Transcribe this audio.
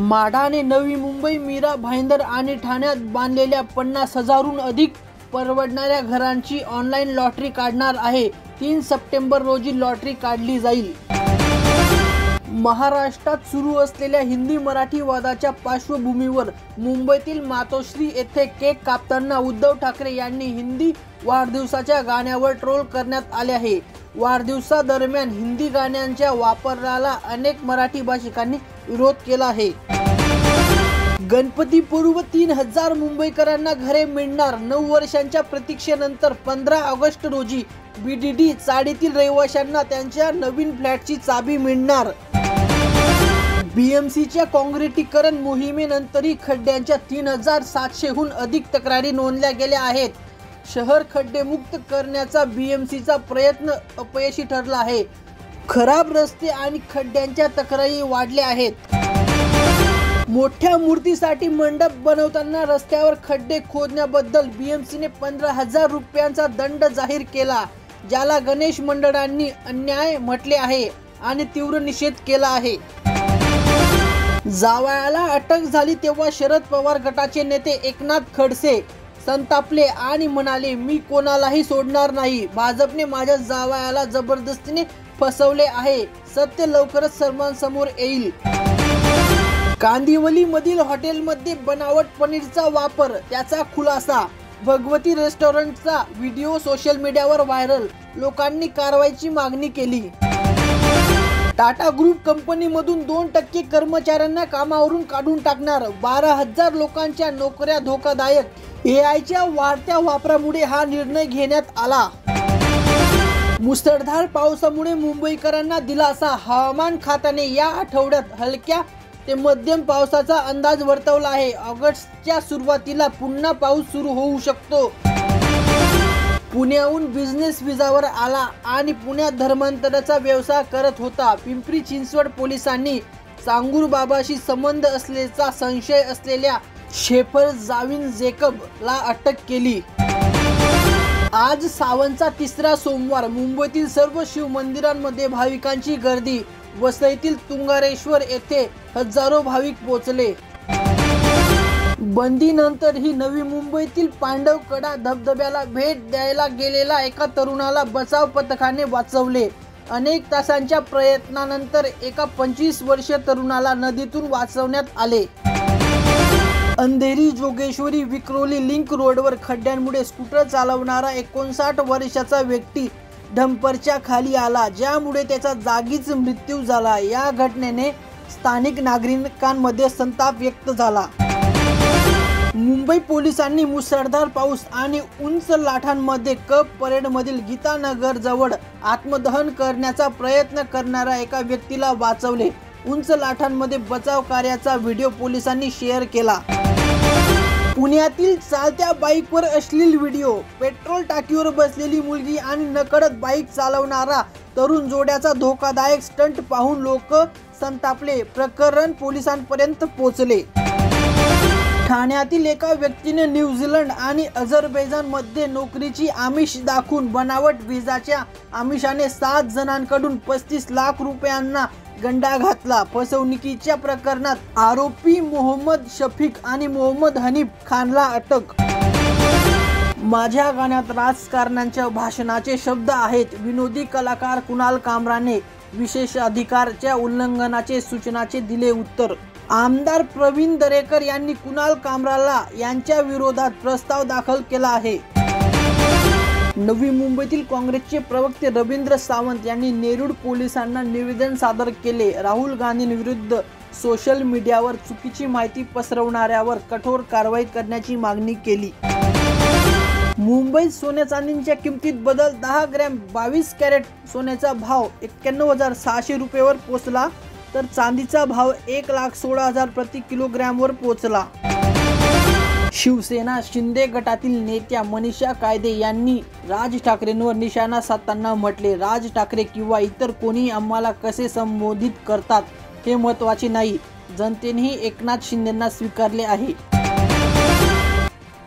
माढाने नवी मुंबई, मीरा भाईंदर आणि ठाण्यात बांधलेल्या 50,000हून अधिक परवडणाऱ्या घरांची ऑनलाईन लॉटरी काढणार आहे। 3 सप्टेंबर रोजी लॉटरी काढली जाईल। महाराष्ट्रात सुरू असलेल्या हिंदी मराठी वादाच्या पार्श्वभूमीवर मुंबईतील मातोश्री येथे केक कापताना उद्धव ठाकरे यांनी हिंदी वाढदिवसाच्या गाण्यावर ट्रोल करण्यात आले आहे। वाढदिवसादरम्यान हिंदी गाण्यांच्या वापराला अनेक मराठी भाषिकांनी विरोध केला आहे। गणपतीपूर्व 3,000 मुंबईकरांना घरे मिळणार। 9 वर्षांच्या प्रतीक्षेनंतर 15 ऑगस्ट रोजी बीडीडी चाळीतील रहिवाशांना त्यांच्या नवीन फ्लॅटची चाबी मिळणार। बीएमसीच्या काँक्रिटीकरण मोहिमेनंतरही खड्ड्यांच्या 3,700हून अधिक तक्रारी नोंदल्या गेल्या आहेत। शहर खड्डेमुक्त करण्याचा बीएमसीचा प्रयत्न अपयशी ठरला आहे। खराब रस्ते आणि खड्ड्यांच्या तक्रारी वाढल्या आहेत। मोठ्या मूर्तीसाठी मंडप बनवताना रस्त्यावर खड्डे खोदण्याबद्दल बीएमसीने 15,000 रुपयांचा दंड जाहीर केला, ज्याला गणेश मंडळांनी अन्याय म्हटले आहे आणि तीव्र निषेध केला आहे। जावयाला अटक झाली तेव्हा शरद पवार गटाचे नेते एकनाथ खडसे संतापले आणि म्हणाले, मी कोणालाही सोडणार नाही। भाजपने माझ्या जावयाला जबरदस्तीने फसवले आहे। सत्य लवकरच सर्वांसमोर येईल। कांदिवलीमधील हॉटेलमध्ये बनावट पनीरचा वापर, त्याचा खुलासा। भगवती रेस्टॉरंटचा व्हिडिओ सोशल मीडियावर व्हायरल। लोकांनी कारवाईची मागणी केली। टाटा ग्रुप कंपनीमधून 2% कर्मचाऱ्यांना कामावरून काढून टाकणार। 12,000 लोकांच्या नोकऱ्या धोकादायक। एआयच्या वाढत्या वापरामुळे हा निर्णय घेण्यात आला। मुसळधार पावसामुळे मुंबईकरांना दिलासा। हवामान खात्याने या आठवड्यात हलक्या ते मध्यम पावसाचा अंदाज वर्तवला आहे। ऑगस्टच्या सुरुवातीला पुन्हा पाऊस सुरू होऊ शकतो। पुण्याहून बिझनेस विजावर आला आणि पुण्यात धर्मांतराचा व्यवसाय करत होता। पिंपरी चिंचवड पोलिसांनी सांगूर बाबाशी संबंध असल्याचा संशय असलेल्या शेफर जावीन जेकब ला अटक केली। आज सावनचा 3रा सोमवार। मुंबईतील सर्व शिव मंदिरांमध्ये भाविकांची गर्दी। वसईतील तुंगारेश्वर येथे हजारो भाविक पोहोचले। बंदीनंतर ही नवी मुंबईतील पांडवकडा धबधब्याला भेट द्यायला गेलेला एका तरुणाला बचाव पथकाने वाचवले। अनेक तासांच्या प्रयत्नानंतर एका 25 वर्षीय तरुणाला नदीतून वाचवण्यात आले। अंधेरी जोगेश्वरी विक्रोली लिंक रोडवर खड्ड्यांमुळे स्कूटर चालवणारा 59 वर्षाचा व्यक्ती डंपरच्या खाली आला, ज्यामुळे त्याचा जागीच मृत्यू झाला। या घटनेने स्थानिक नागरिकांमध्ये संताप व्यक्त झाला। मुंबई पोलिसांनी मुसळधार पाऊस आणि उंच लाटांमध्ये कप परेडमधील गीतानगर जवळ आत्मदहन करण्याचा प्रयत्न करणाऱ्या एका व्यक्तीला वाचवले। उंच लाटांमध्ये बचाव कार्याचा व्हिडिओ पोलिसांनी शेअर केला। पुण्यातील चालत्या बाईकवर अश्लील व्हिडिओ। पेट्रोल टाकीवर बसलेली मुलगी आणि नकळत बाईक चालवणारा तरुण जोड्याचा धोकादायक स्टंट पाहून लोक संतापले। प्रकरण पोलिसांपर्यंत पोहोचले। ठाण्यातील एका व्यक्तीने न्यूझीलंड आणि अझरबैजान मध्ये नोकरीची आमिष दाखवून बनावट व्हिसाच्या आमिषाने 7 जणांकडून 35 लाख रुपयांना गंडा घातला। फसवणुकीच्या प्रकरणात आरोपी मोहम्मद शफीक आणि मोहम्मद हनीफ खानला अटक। माझ्या गाण्यात राजकारण्यांच्या भाषणाचे शब्द आहेत। विनोदी कलाकार कुणाल कामराने विशेषाधिकारच्या उल्लंघनाचे सूचनाचे दिले उत्तर। आमदार प्रवीण दरेकर यांनी कुणाल कामराला यांच्या विरोधात प्रस्ताव दाखल केला आहे। नवी मुंबईतील काँग्रेसचे प्रवक्ते रवींद्र सावंत यांनी नेरूळ पोलिसांना निवेदन सादर केले। राहुल गांधींविरुद्ध सोशल मीडियावर चुकीची माहिती पसरवणाऱ्यावर कठोर कारवाई करण्याची मागणी केली। मुंबईत सोन्या चांदीच्या किमतीत बदल। 10 ग्रॅम 22 कॅरेट सोन्याचा भाव 91,600 रुपयावर पोहोचला, तर चांदीचा भाव 1,16,000 प्रति किलोग्रॅमवर पोहोचला। शिवसेना शिंदे गटातील नेत्या मनीषा कायदे यांनी राज ठाकरेंवर निशाणा साधताना म्हटले, राज ठाकरे किंवा इतर कोणी आम्हाला कसे संबोधित करतात हे महत्त्वाचे नाही, जनतेनेही एकनाथ शिंदेंना स्वीकारले आहे।